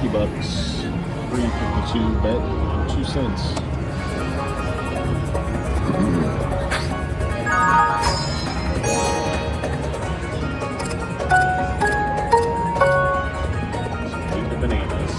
$50. 352 bet and 2 cents. Eat the bananas.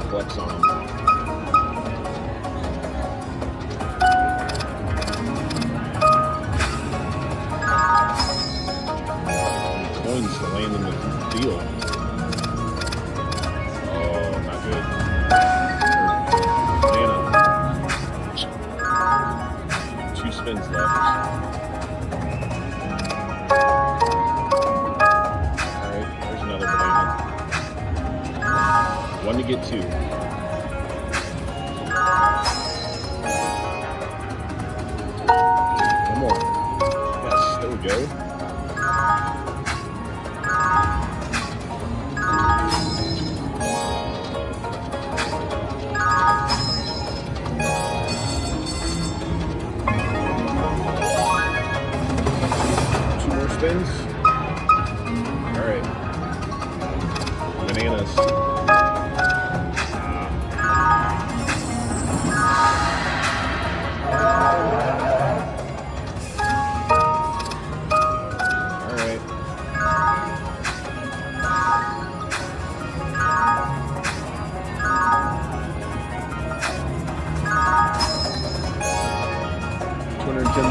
Flex on them. Coins to land in the field. Oh, not good. Banana. 2 spins left. Alright, there's another banana. 1 to get 2. One more. Yes, there we go. Two more spins. All right. Bananas. $210.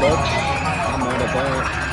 I'm mad at that.